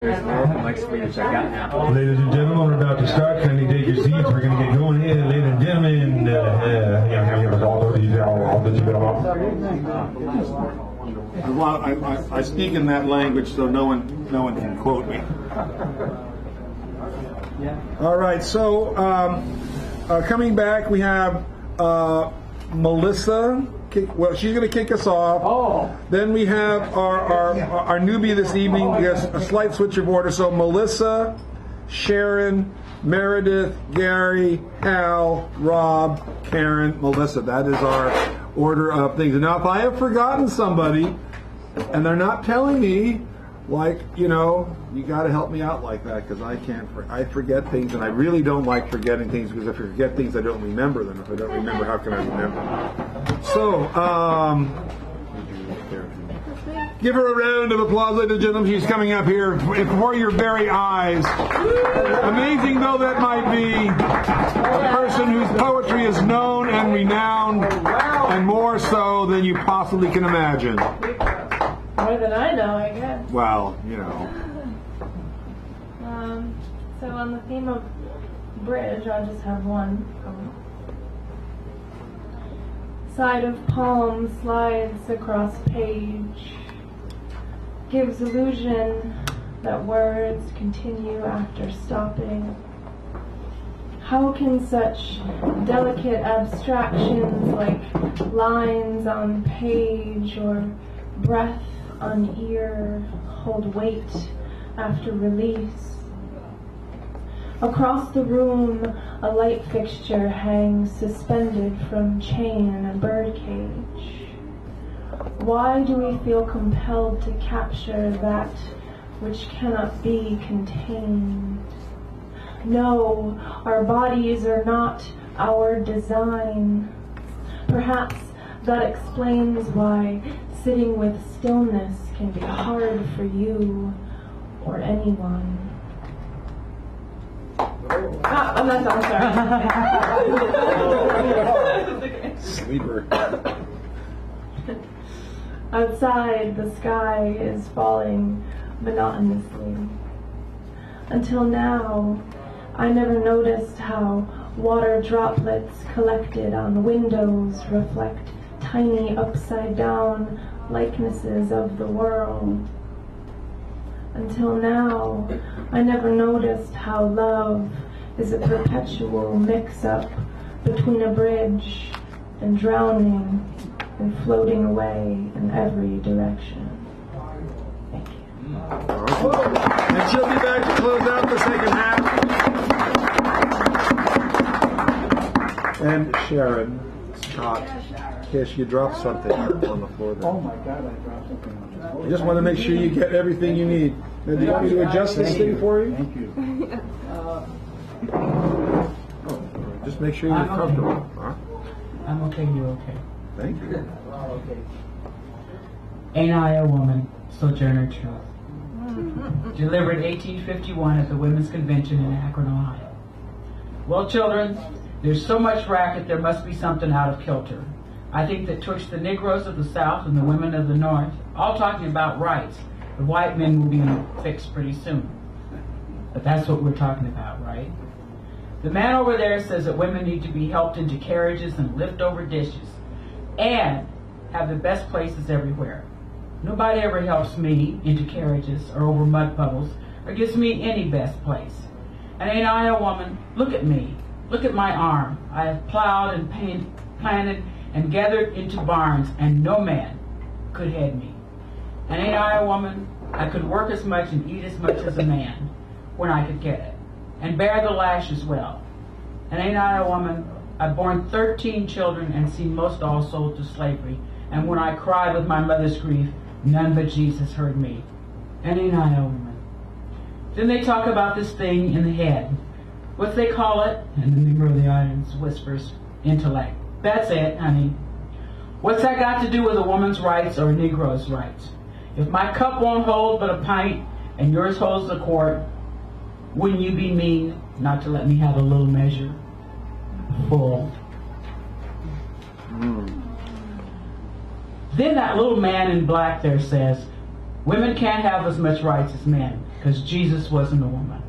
Next speech I got now. Ladies and gentlemen, we're about to start. Kindly take your seats. We're going to get going here. Ladies and gentlemen, I speak in that language so no one can quote me. All right, so coming back, we have Melissa. Well, she's going to kick us off. Oh. Then we have our newbie this evening. We have a slight switch of order. So Melissa, Sharon, Meredith, Gary, Hal, Rob, Karen, Melissa. That is our order of things. And now, if I have forgotten somebody, and they're not telling me, like, you got to help me out like that, because I forget things, and I really don't like forgetting things, because if I forget things, I don't remember them. If I don't remember, how can I remember them? So, give her a round of applause, ladies and gentlemen. She's coming up here before your very eyes. Amazing though that might be, a person whose poetry is known and renowned, and more so than you possibly can imagine. More than I know, I guess. Well, So on the theme of bridge, I'll just have one. Side of palm slides across page, gives illusion that words continue after stopping. How can such delicate abstractions like lines on page or breath on ear hold weight after release? Across the room, a light fixture hangs suspended from chain in a birdcage. Why do we feel compelled to capture that which cannot be contained? No, our bodies are not our design. Perhaps that explains why sitting with stillness can be hard for you or anyone. I'm not done, sorry. sleeper. Outside, the sky is falling monotonously. Until now, I never noticed how water droplets collected on windows reflect tiny upside-down likenesses of the world. Until now, I never noticed how love is a perpetual mix-up between a bridge and drowning and floating away in every direction. Thank you. And she'll be back to close out the second half. And Sharon, Scott, Kish, you dropped something on the floor there. Oh my God, I dropped something on the floor. I just want to make sure you get everything you need. Now, do you want me to adjust this thing for you? Thank you. Just make sure you're comfortable. Huh? I'm okay, you're okay. Thank you. Okay. Ain't I a Woman, Sojourner Truth. Delivered 1851 at the Women's Convention in Akron, Ohio. Well, children, there's so much racket, there must be something out of kilter. I think that twixt the Negroes of the South and the women of the North, all talking about rights, the white men will be fixed pretty soon. But that's what we're talking about, right? The man over there says that women need to be helped into carriages and lift over dishes and have the best places everywhere. Nobody ever helps me into carriages or over mud puddles or gives me any best place. And ain't I a woman? Look at me. Look at my arm. I have plowed and planted and gathered into barns, and no man could head me. And ain't I a woman? I could work as much and eat as much as a man when I could get it, and bear the lash as well. And ain't I a woman? I've borne 13 children and seen most all sold to slavery, and when I cried with my mother's grief, none but Jesus heard me. And ain't I a woman? Then they talk about this thing in the head. What they call it, and the member of the audience whispers, intellect. That's it, honey. What's that got to do with a woman's rights or a Negro's rights? If my cup won't hold but a pint and yours holds the quart, wouldn't you be mean not to let me have a little measure full? Then that little man in black there says, women can't have as much rights as men. because Jesus wasn't a woman.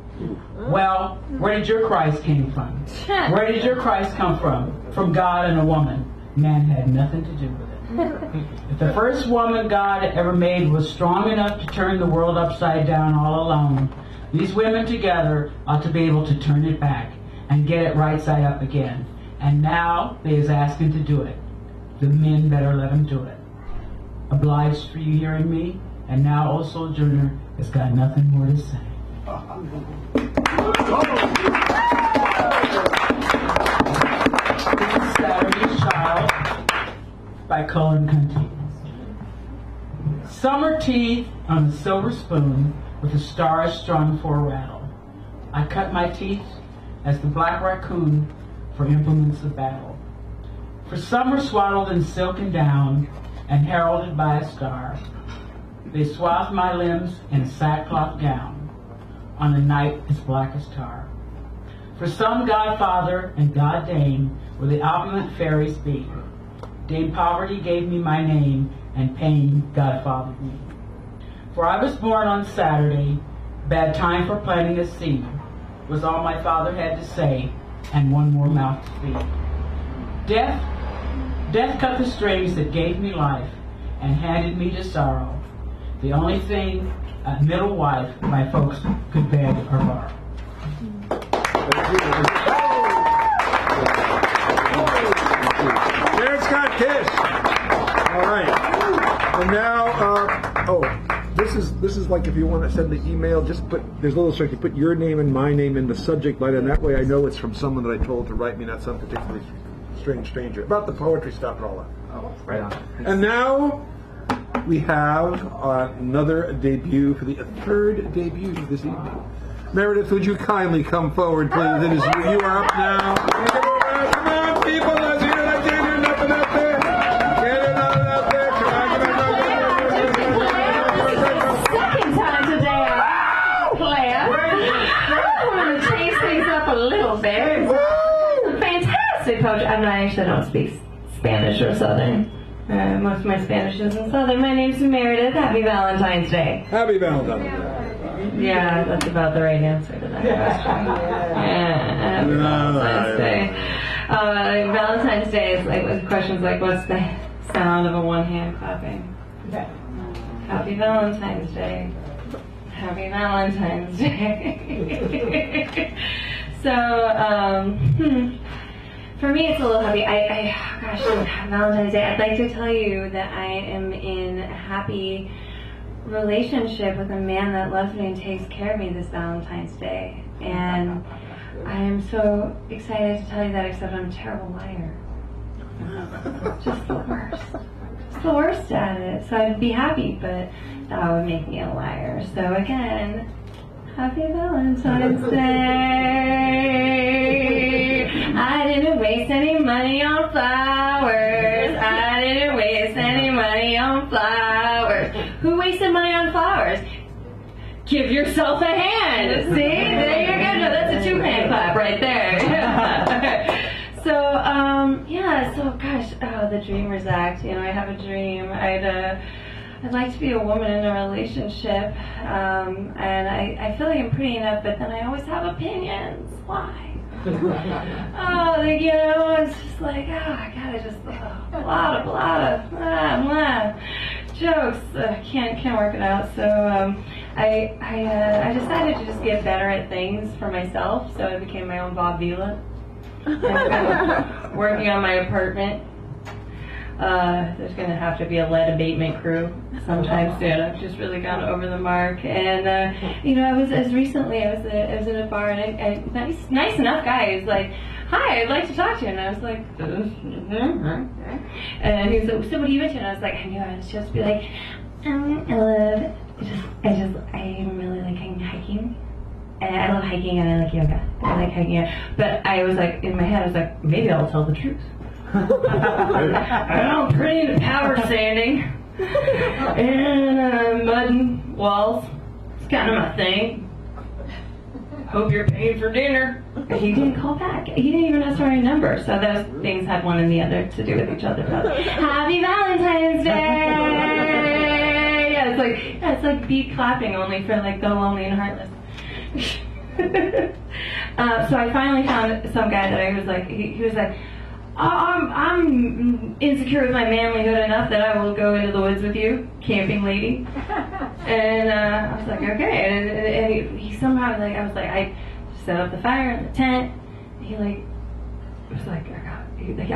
Well, where did your Christ came from? Where did your Christ come from? From God and a woman. Man had nothing to do with it. If the first woman God ever made was strong enough to turn the world upside down all alone, these women together ought to be able to turn it back and get it right side up again. And now they is asking to do it. The men better let them do it. Obliged for you hearing me, and now old Sojourner has got nothing more to say. Saturday's Child by Cullen Cunty. Summer teeth on a silver spoon with the stars strung for a rattle. I cut my teeth as the black raccoon for implements of battle. For summer swaddled in silken down and heralded by a star, they swathed my limbs in a sackcloth gown on a night as black as tar. For some godfather and god dame were the opulent fairies be. Dame Poverty gave me my name, and pain godfathered me. For I was born on Saturday, bad time for planting a seed, was all my father had to say, and one more mouth to feed. Death cut the strings that gave me life, and handed me to sorrow. The only thing a middle wife my folks could beg or borrow. There's Scott Kish. All right. And now, this is like if you want to send the email, just there's a little trick. You put your name and my name in the subject line, and that way I know it's from someone that I told to write me, not some particularly strange stranger. About the poetry stuff and all that. Oh, right on. And now we have another debut for the third debut this evening. Meredith, would you kindly come forward, please? It is you are up now. Come on, people, let's hear it. I can't hear nothing out there. Get it out there. Come on. Second time today, player. I want to change things up a little bit. Fantastic poetry. I actually don't speak Spanish or Southern. Most of my Spanish is in Southern. My name's Meredith. Happy Valentine's Day. Happy Valentine's Day. Yeah, that's about the right answer to that question. Yeah, Valentine's Day. Valentine's Day is like questions like, what's the sound of a one-hand clapping? Happy Valentine's Day. Happy Valentine's Day. So, for me, it's a little heavy. Gosh, Valentine's Day. I'd like to tell you that I am in a happy relationship with a man that loves me and takes care of me this Valentine's Day. And I am so excited to tell you that, except I'm a terrible liar. Just the worst. Just the worst at it. So I'd be happy, but that would make me a liar. So again, happy Valentine's Day. I didn't waste any money on flowers. I didn't waste any money on flowers. Who wasted money on flowers? Give yourself a hand. See? There you go. No, that's a two-hand clap right there. So gosh, the Dreamers Act. You know, I have a dream. I'd like to be a woman in a relationship, and I feel like I'm pretty enough, but then I always have opinions. Why? It's just like, I gotta just a lot of jokes. Can't work it out. So I decided to just get better at things for myself. So I became my own Bob Vila. I've been working on my apartment. There's going to have to be a lead abatement crew sometime soon. I've just really gone over the mark. And, I was in a bar, and a nice enough guy who's like, hi, I'd like to talk to you. And I was like, and he was like, so what are you into? And I was like, I knew I was supposed to be like, I really like hiking. And I love hiking, and I like yoga. I like hiking. But I was like, in my head, I was like, maybe I'll tell the truth. I'm pretty into power sanding and mudding walls. It's kind of my thing. Hope you're paying for dinner. He didn't call back. He didn't even ask for my number. So those things had one and the other to do with each other. Happy Valentine's Day! it's like beat clapping only for like the lonely and heartless. So I finally found some guy that I was like, he was like, I'm insecure with my manlyhood enough that I will go into the woods with you, camping lady. And I was like, okay. And he somehow, like, I was like, I set up the fire in the tent. And he like was like, I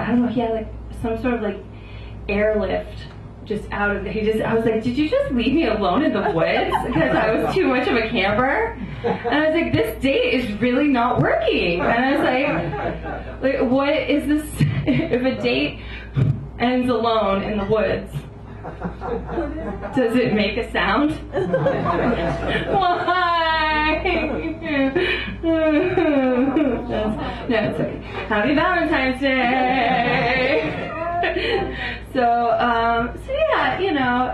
don't know, he had like some sort of like airlift just out of the, I was like, did you just leave me alone in the woods because I was too much of a camper? And I was like, this date is really not working. And I was like, what is this? If a date ends alone in the woods, does it make a sound? Why? No, it's okay. Happy Valentine's Day. So yeah, you know,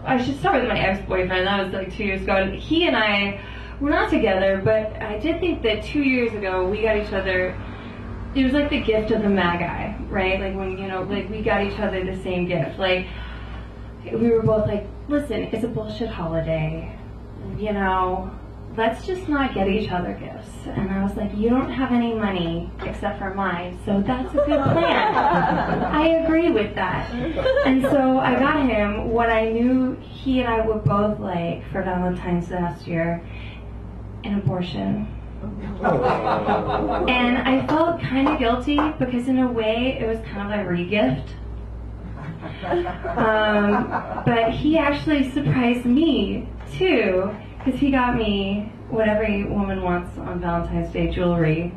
I should start with my ex-boyfriend. That was like 2 years ago, and he and I were not together, but I did think that 2 years ago we got each other. It was like the gift of the Magi, right? Like when, you know, like we got each other the same gift. Like we were both like, listen, it's a bullshit holiday, you know, let's just not get each other gifts. And I was like, you don't have any money except for mine, so that's a good plan. I agree with that. And so I got him what I knew he and I would both like for Valentine's last year, an abortion. And I felt kind of guilty because in a way it was kind of a re-gift. But he actually surprised me too, because he got me what every woman wants on Valentine's Day, jewelry,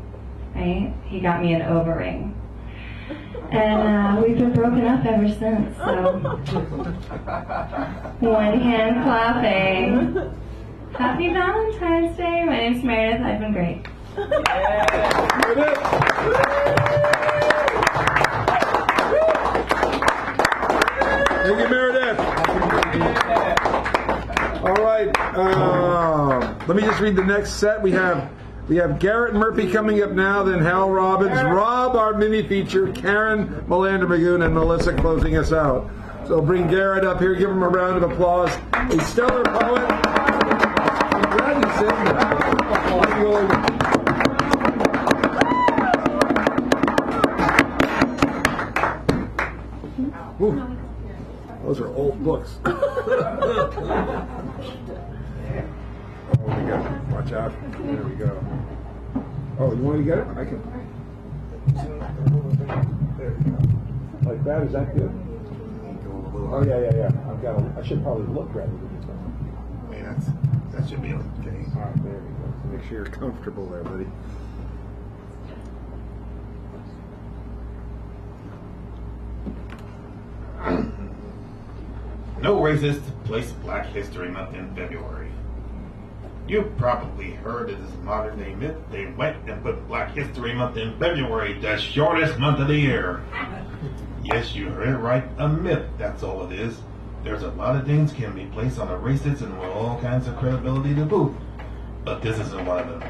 right? He got me an O-ring. And we've been broken up ever since, so one hand clapping. Happy Valentine's Day. My name's Meredith. I've been great. Thank you, Meredith. All right. Let me just read the next set. We have Garrett Murphy coming up now, then Hal Robbins, Rob, our mini feature, Karen, Melander Magoon, and Melissa closing us out. So bring Garrett up here. Give him a round of applause. A stellar poet. I'm glad you said that. Ooh, those are old books. Oh, we got it. Watch out. There we go. Oh, you want to get it? I can. There you go. Like that? Is that good? Oh, yeah. I should probably look rather than just. Hey, that should be okay. All right, there we go. So make sure you're comfortable there, buddy. No racist place Black History Month in February. You've probably heard of this modern day myth. They went and put Black History Month in February, the shortest month of the year. Yes, you heard it right, a myth, that's all it is. There's a lot of things can be placed on a racist and with all kinds of credibility to boot. But this isn't one of them.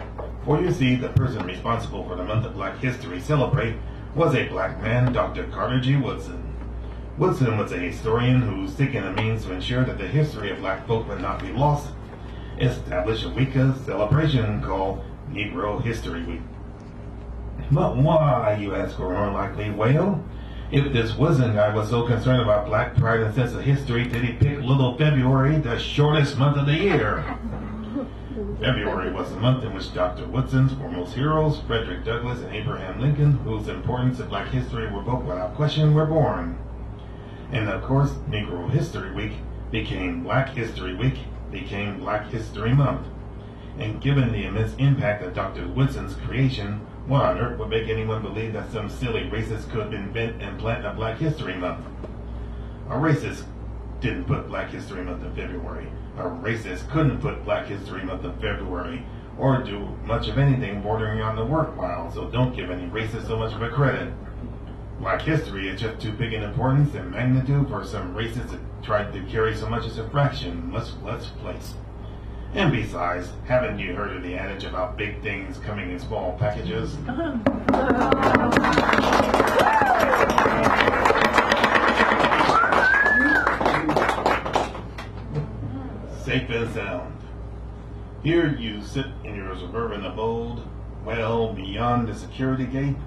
For you see, the person responsible for the month of Black History Celebrate was a black man, Dr. Carter G. Woodson. Woodson was a historian who, seeking a means to ensure that the history of black folk would not be lost, established a week of celebration called Negro History Week. But why, you ask or unlikely whale? If this Woodson guy was so concerned about black pride and sense of history, did he pick little February, the shortest month of the year? February was the month in which Dr. Woodson's foremost heroes, Frederick Douglass and Abraham Lincoln, whose importance in black history were both without question, were born. And of course, Negro History Week became Black History Week, became Black History Month. And given the immense impact of Dr. Woodson's creation, what on earth would make anyone believe that some silly racist could invent and plant a Black History Month? A racist didn't put Black History Month in February. A racist couldn't put Black History Month in February, or do much of anything bordering on the worthwhile, so don't give any racist so much of a credit. Black history is just too big in importance and magnitude for some racists to try to carry so much as a fraction, much less place. And besides, haven't you heard of the adage about big things coming in small packages? safe and sound. Here you sit in your suburban abode, well beyond the security gate,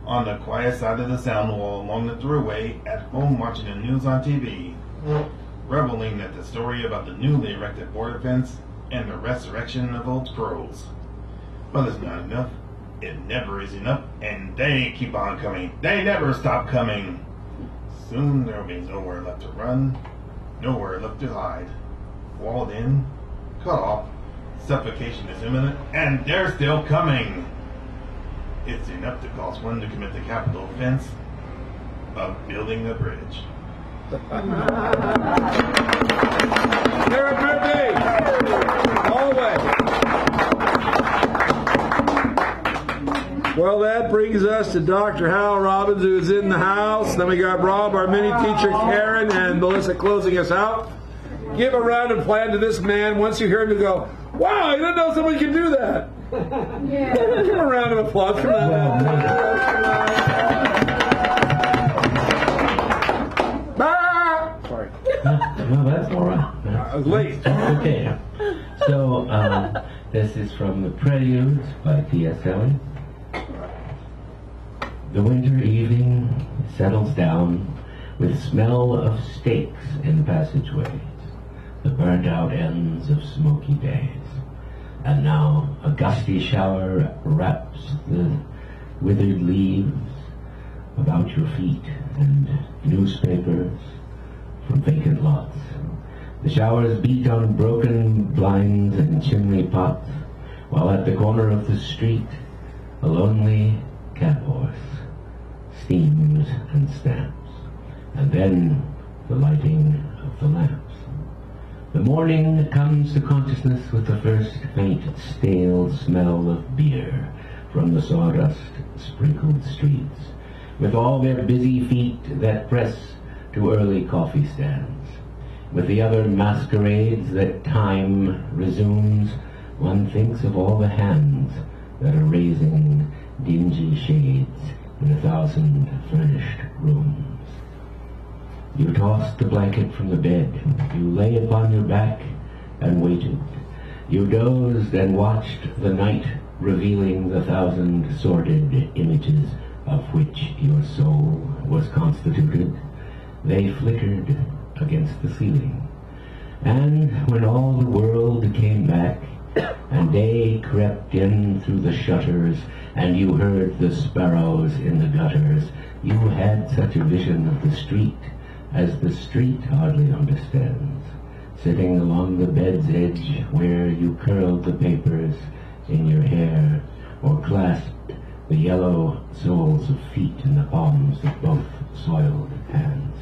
on the quiet side of the sound wall along the thruway, at home watching the news on TV, reveling at the story about the newly erected border fence and the resurrection of old crows. But it's not enough. It never is enough, and they keep on coming. They never stop coming. Soon there will be nowhere left to run, nowhere left to hide. Walled in, cut off, suffocation is imminent, and they're still coming. It's enough to cause one to commit the capital offense of building a bridge. Garrett Murphy! Always. Well, that brings us to Dr. Hal Robbins, who is in the house. Then we got Rob, our mini teacher, Karen, and Melissa closing us out. Give a round of applause to this man. Once you hear him, you go, wow, I didn't know somebody could do that. Yeah. Give him a round of applause. Come on. Sorry. No, that's all right. I was late. Okay. So, this is from the Preludes by T.S. Eliot. The winter evening settles down with smell of steaks in passageways, the burnt-out ends of smoky days. And now a gusty shower wraps the withered leaves about your feet and newspapers from vacant lots. The showers beat on broken blinds and chimney pots, while at the corner of the street a lonely cab horse steams and stamps, and then the lighting of the lamps. The morning comes to consciousness with the first faint, stale smell of beer from the sawdust-sprinkled streets, with all their busy feet that press to early coffee stands. With the other masquerades that time resumes, one thinks of all the hands that are raising dingy shades in 1,000 furnished rooms. You tossed the blanket from the bed. You lay upon your back and waited. You dozed and watched the night revealing the 1,000 sordid images of which your soul was constituted. They flickered against the ceiling. And when all the world came back, and day crept in through the shutters, and you heard the sparrows in the gutters, you had such a vision of the street as the street hardly understands, sitting along the bed's edge where you curled the papers in your hair, or clasped the yellow soles of feet in the palms of both soiled hands.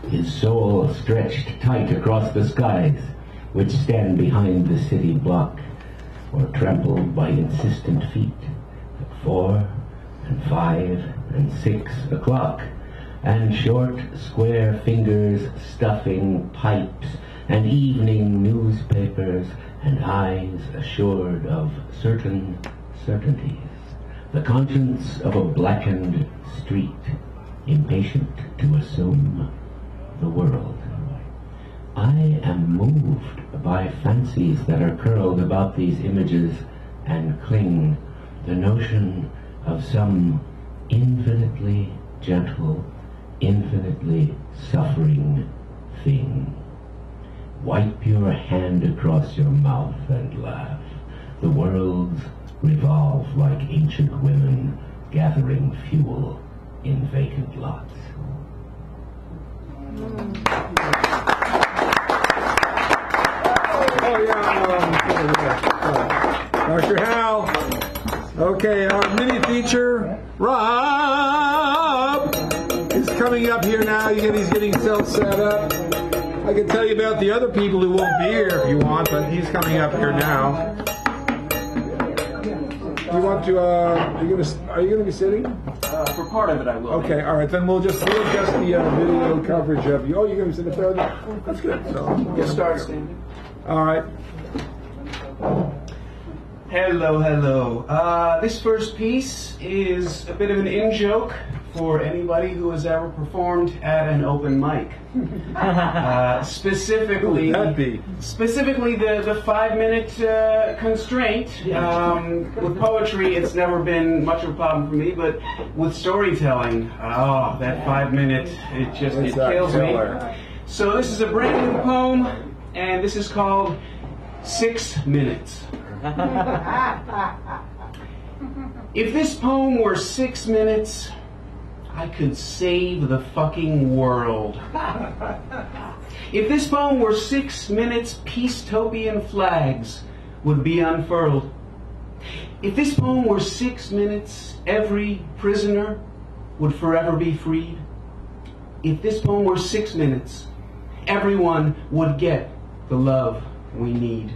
His soul stretched tight across the skies, which stand behind the city block, or trampled by insistent feet at 4 and 5 and 6 o'clock, and short, square fingers stuffing pipes and evening newspapers, and eyes assured of certain certainties, the conscience of a blackened street, impatient to assume the world. I am moved by fancies that are curled about these images and cling, the notion of some infinitely gentle, infinitely suffering thing. Wipe your hand across your mouth and laugh. The worlds revolve like ancient women gathering fuel in vacant lots. Oh, yeah. Dr. Hal. Okay, our mini teacher, Rob, is coming up here now. He's getting himself set up. I can tell you about the other people who won't be here if you want, but he's coming up here now. You want to? Are you going to be sitting? For part of it, I will. Okay, all right. Then we'll just the video coverage of you. Oh, you're going to sit up there? That's good. So Get started, standing. all right. Hello, hello. This first piece is a bit of an in-joke for anybody who has ever performed at an open mic. Specifically, Who would that be? Specifically the 5-minute constraint. With poetry, it's never been much of a problem for me, but with storytelling, that 5-minute, it kills me. So this is a brand new poem, and this is called 6 Minutes. If this poem were 6 minutes, I could save the fucking world. If this poem were 6 minutes, peace-topian flags would be unfurled. If this poem were 6 minutes, every prisoner would forever be freed. If this poem were 6 minutes, everyone would get the love we need.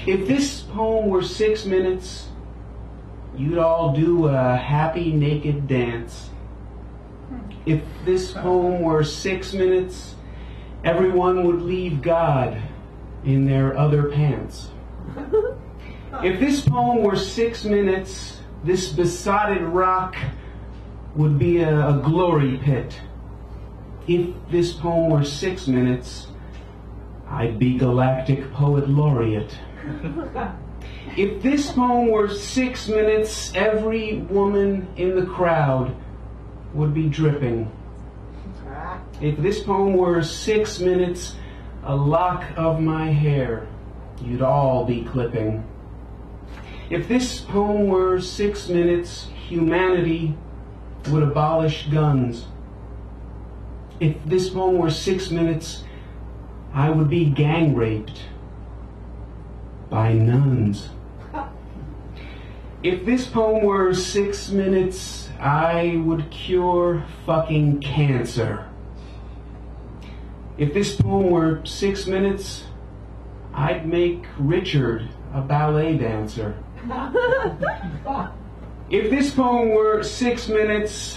If this poem were 6 minutes, you'd all do a happy naked dance. If this poem were 6 minutes, everyone would leave God in their other pants. If this poem were 6 minutes, this besotted rock would be a glory pit. If this poem were 6 minutes, I'd be Galactic Poet Laureate. If this poem were 6 minutes, every woman in the crowd would be dripping. If this poem were 6 minutes, a lock of my hair you'd all be clipping. If this poem were 6 minutes, humanity would abolish guns. If this poem were 6 minutes, I would be gang raped by nuns. If this poem were 6 minutes, I would cure fucking cancer. If this poem were 6 minutes, I'd make Richard a ballet dancer. If this poem were 6 minutes,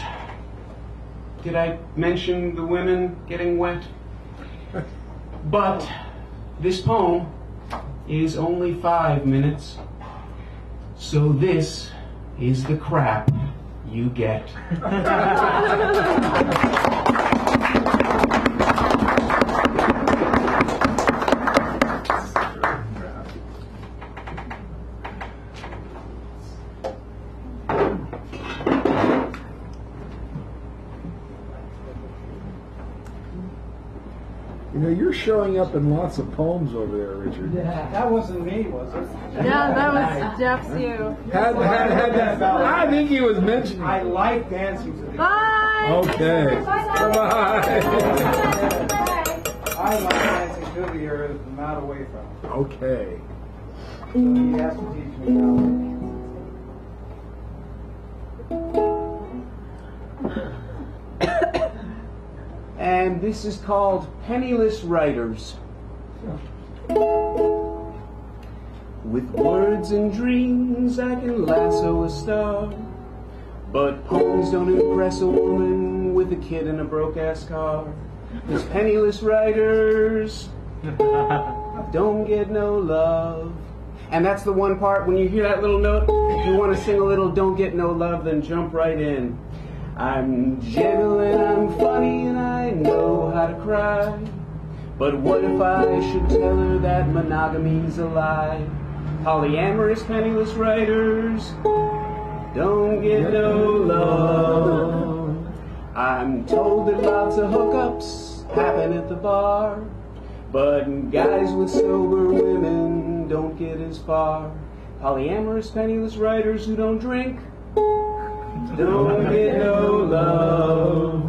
did I mention the women getting wet? But this poem is only 5 minutes, so this is the crap you get. You know, you're showing up in lots of poems over there, Richard. Yeah, that wasn't me, was it? Yeah, that was Jeff's you. Had that. I think he was mentioning. I like dancing to the Bye! Okay. Bye. I like dancing to the earth, not away from it. Okay. So he has to teach me how. And this is called Penniless Writers. With words and dreams I can lasso a star, but poems don't impress a woman with a kid in a broke-ass car. 'Cause penniless writers don't get no love. And that's the one part, when you hear that little note, if you want to sing a little Don't Get No Love, then jump right in. I'm gentle and I'm funny and I know how to cry, but what if I should tell her that monogamy's a lie? Polyamorous penniless writers don't get no love. I'm told that lots of hookups happen at the bar, but guys with sober women don't get as far. Polyamorous penniless writers who don't drink don't get no love.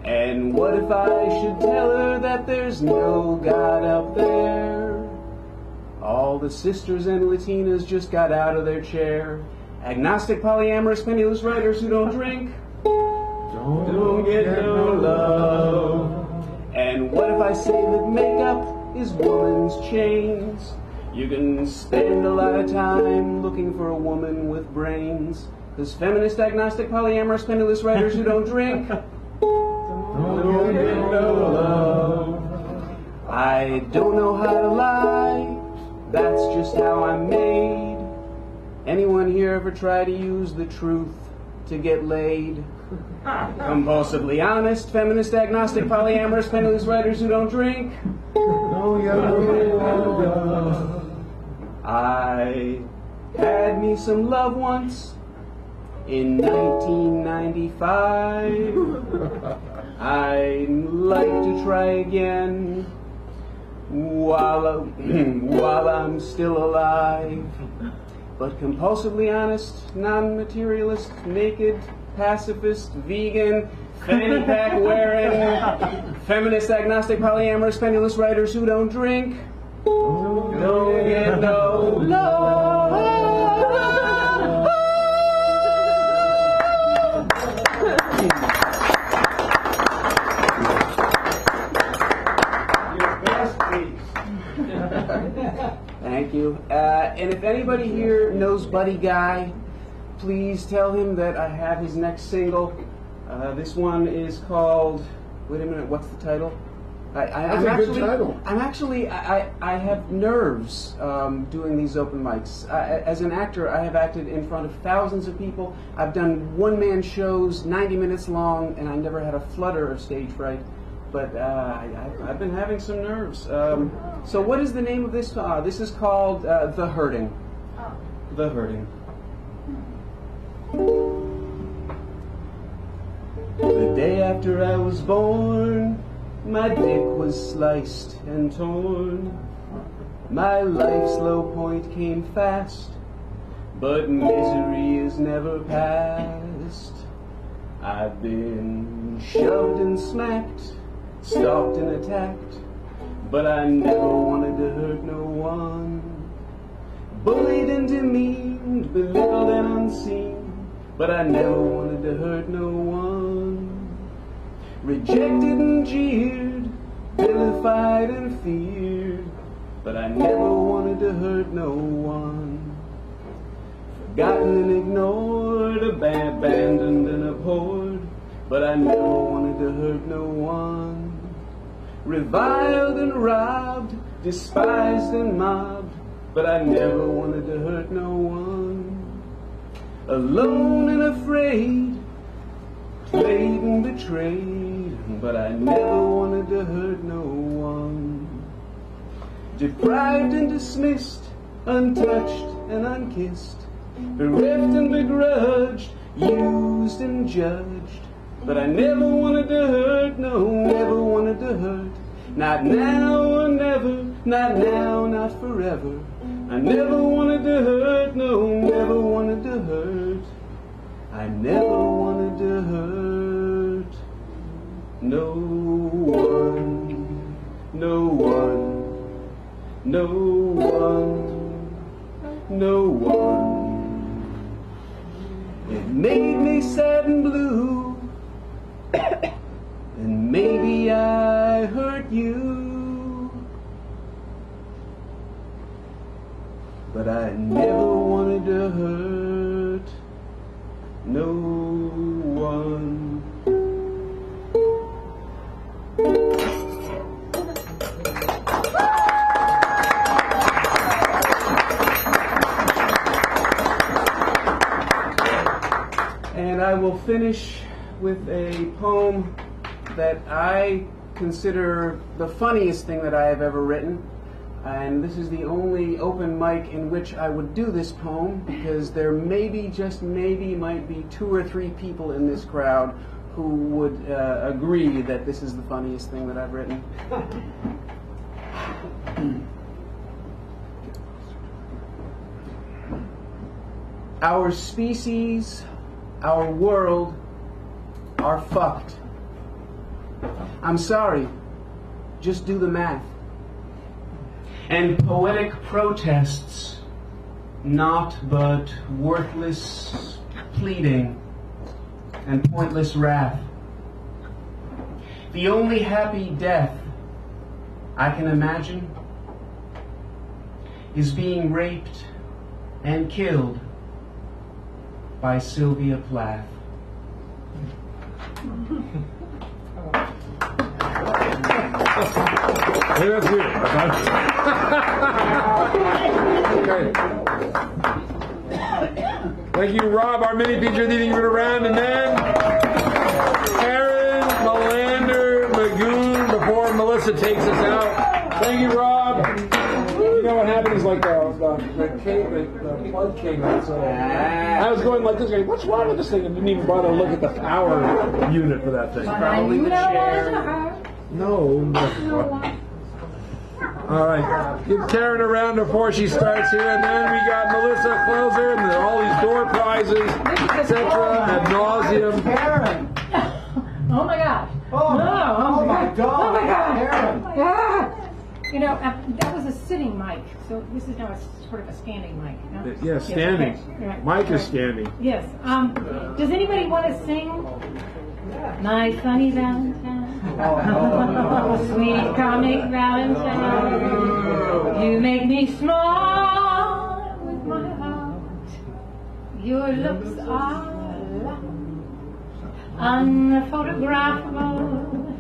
And what if I should tell her that there's no God up there? All the sisters and Latinas just got out of their chair. Agnostic, polyamorous, penniless writers who don't drink don't get no love. And what if I say that makeup is woman's chains? You can spend a lot of time looking for a woman with brains. 'Cause feminist, agnostic, polyamorous, penniless writers who don't drink don't get no love. I don't know how to lie, that's just how I'm made. Anyone here ever try to use the truth to get laid. Compulsively honest, feminist, agnostic, polyamorous, penniless writers who don't drink. I had me some love once in 1995. I'd like to try again while I'm still alive. But compulsively honest, non-materialist, naked, pacifist, vegan, fanny pack wearing, feminist, agnostic, polyamorous, penniless writers who don't drink. Don't get no love. Thank you. And if anybody here knows Buddy Guy, please tell him that I have his next single. This one is called. Wait a minute. What's the title? That's a good title. I have nerves doing these open mics. As an actor, I have acted in front of thousands of people. I've done one-man shows, 90 minutes long, and I never had a flutter of stage fright. But I've been having some nerves. So what is the name of this? This is called The Hurting. The Hurting. The day after I was born, my dick was sliced and torn. My life's low point came fast, but misery is never past. I've been shoved and smacked, stalked and attacked, but I never wanted to hurt no one. Bullied and demeaned, belittled and unseen, but I never wanted to hurt no one. Rejected and jeered, vilified and feared, but I never wanted to hurt no one. Forgotten and ignored, abandoned and abhorred, but I never wanted to hurt no one. Reviled and robbed, despised and mobbed, but I never wanted to hurt no one. Alone and afraid, played and betrayed, but I never wanted to hurt no one. Deprived and dismissed, untouched and unkissed, bereft and begrudged, used and judged, but I never wanted to hurt, no, never wanted to hurt. Not now or never, not now, not forever. I never wanted to hurt, no, never wanted to hurt. I never wanted to hurt no one, no one, no one, no one. It made me sad and blue, and maybe I hurt you, but I never wanted to hurt no one. And I will finish with a poem that I consider the funniest thing that I have ever written. And this is the only open mic in which I would do this poem, because there maybe, just maybe, might be 2 or 3 people in this crowd who would agree that this is the funniest thing that I've written. Our species, our world, are fucked. I'm sorry, just do the math. And poetic protests, naught but worthless pleading and pointless wrath. The only happy death I can imagine is being raped and killed by Sylvia Plath. Hey, that's you. Okay. Thank you, Rob, our mini teacher, leading it around, and then Aaron Melander Magoon before Melissa takes us out. Thank you, Rob. You know what happened is like the plug came out, so I was going like this, going, what's wrong with this thing? And didn't even bother to look at the power unit for that thing. Probably the chair. No. All right, give Karen a round before she starts here, and then we got Melissa Closer and all these door prizes, etc. ad nauseum. Karen! Oh my gosh. Oh, No, oh my God! Oh my God. Karen! Ah. You know, that was a sitting mic, so this is now a sort of a standing mic. No? Yeah, standing. Yes, okay. Right. Mike is standing. Yes. Does anybody want to sing? My funny Valentine, sweet comic Valentine, you make me smile with my heart. Your looks are unphotographable,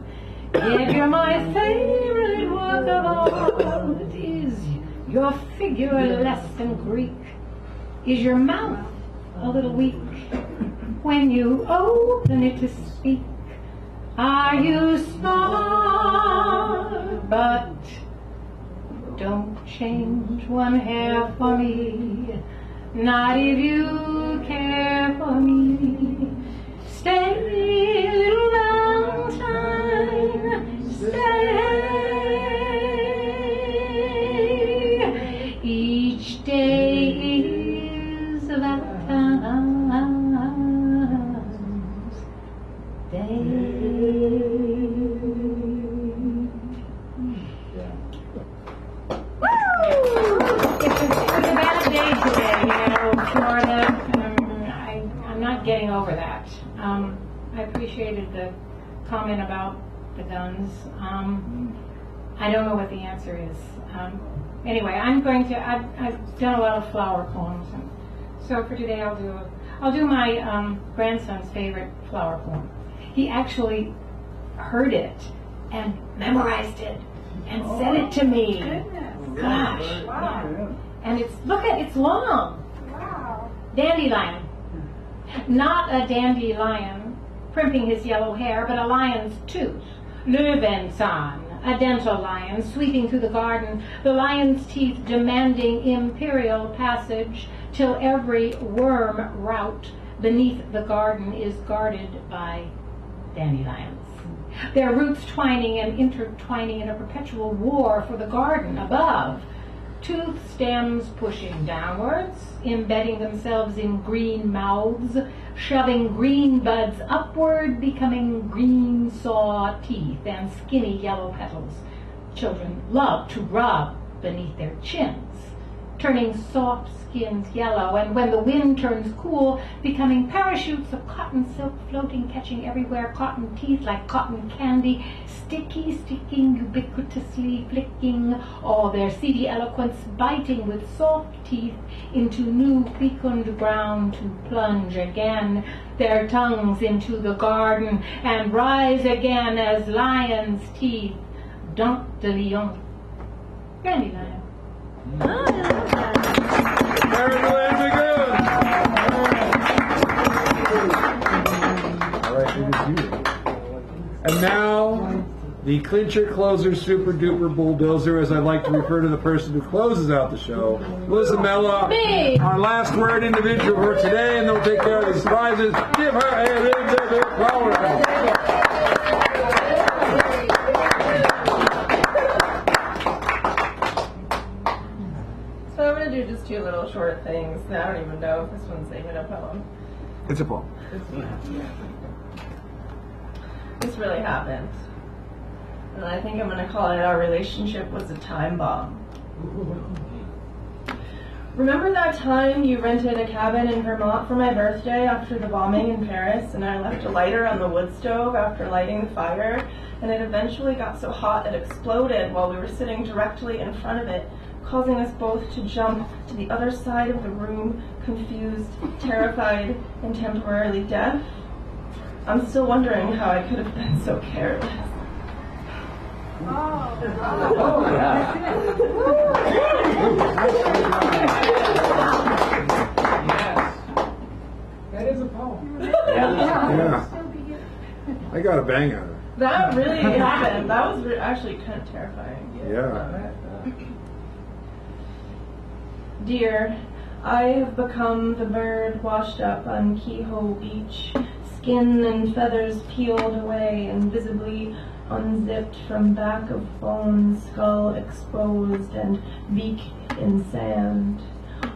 yet you're my favorite work of art. Is your figure less than Greek? Is your mouth a little weak? When you open it to speak, are you smart? But don't change one hair for me, not if you care for me. Stay, little Valentine, stay. Each day is a Valentine's Day. It was a bad day today, Florida. I'm not getting over that. I appreciated the comment about the guns. I don't know what the answer is. Anyway, I've done a lot of flower poems, and so for today I'll do my grandson's favorite flower poem. He actually heard it and memorized it and said it to me. Gosh, yeah. And it's long. Wow. Dandelion. Not a dandelion primping his yellow hair, but a lion's tooth. Löwenzahn, a dental lion sweeping through the garden, the lion's teeth demanding imperial passage, till every worm route beneath the garden is guarded by dandelions. Their roots twining and intertwining in a perpetual war for the garden above. Tooth stems pushing downwards, embedding themselves in green mouths, shoving green buds upward, becoming green saw teeth and skinny yellow petals. Children love to rub beneath their chins, turning soft skins yellow, and when the wind turns cool, becoming parachutes of cotton silk floating, catching everywhere, cotton teeth like cotton candy, sticky, sticking, ubiquitously flicking, all their seedy eloquence biting with soft teeth into new fecund ground to plunge again their tongues into the garden and rise again as lions' teeth. Dent de lion. Dandelion. And now, the clincher, closer, super duper bulldozer, as I like to refer to the person who closes out the show, Melissa Mella, our last word individual for today, and then we'll take care of these prizes. Give her a big flower. So I'm going to do just two little short things. I don't even know if this one's even a poem. It's a poem. This really happened. And I think I'm going to call it Our Relationship Was a Time Bomb. Remember that time you rented a cabin in Vermont for my birthday after the bombing in Paris, and I left a lighter on the wood stove after lighting the fire, and it eventually got so hot it exploded while we were sitting directly in front of it, causing us both to jump to the other side of the room, confused, terrified, and temporarily deaf? I'm still wondering how I could have been so careless. got a bang out of it. That really happened. That was actually kind of terrifying. Yeah. Dear, I have become the bird washed up on Kehoe Beach, skin and feathers peeled away and visibly unzipped from back of bone, skull exposed, and beak in sand.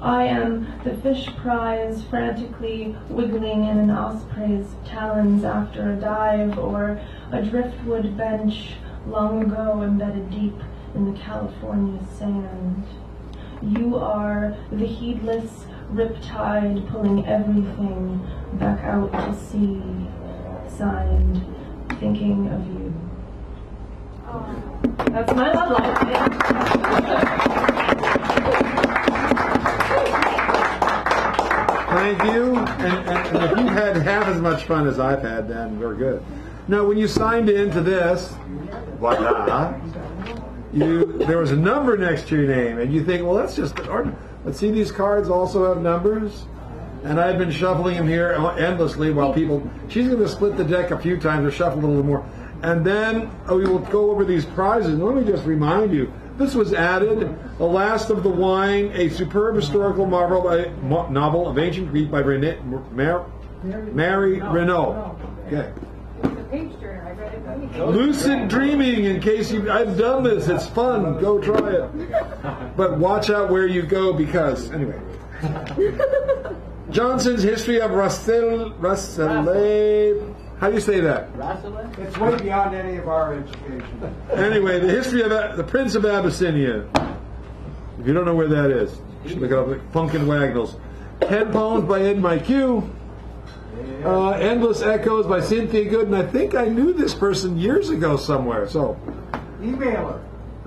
I am the fish prize frantically wiggling in an osprey's talons after a dive, or a driftwood bench long ago embedded deep in the California sand. You are the heedless riptide pulling everything back out to sea. Signed, thinking of you. That's my love life. Thank you. And if you've had half as much fun as I've had, then we're good. Now, when you signed into this, voila, there was a number next to your name, and you think, well, that's just let's see, these cards also have numbers. And I've been shuffling them here endlessly while she's going to split the deck a few times or shuffle a little more. And then we will go over these prizes. And let me just remind you, this was added, The Last of the Wine, a superb historical novel of ancient Greek by Mary Renaud. Okay. Lucid dreaming, in case I've done this. It's fun. Go try it. But watch out where you go because, anyway. Johnson's History of Rasile. How do you say that? It's way beyond any of our education. Anyway, the history of the Prince of Abyssinia. If you don't know where that is, you should look it up at Funk and Wagnalls. 10 Poems by Ed McHugh. Endless Echoes by Cynthia Good. And I think I knew this person years ago somewhere. So, Email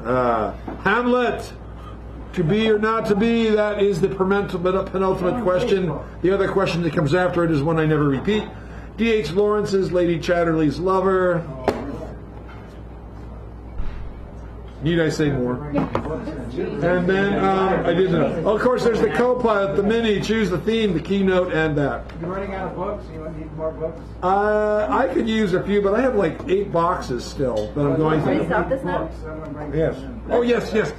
her. Hamlet. To be or not to be, that is the penultimate question. The other question that comes after it is one I never repeat. D.H. Lawrence's Lady Chatterley's Lover. Need I say more? And then I did know. Oh, of course, there's the co-pilot, the mini, choose the theme, the keynote, and that. You're running out of books? You need more books? I could use a few, but I have like 8 boxes still that I'm going Can we through. stop this now? Yes. Oh, yes, please.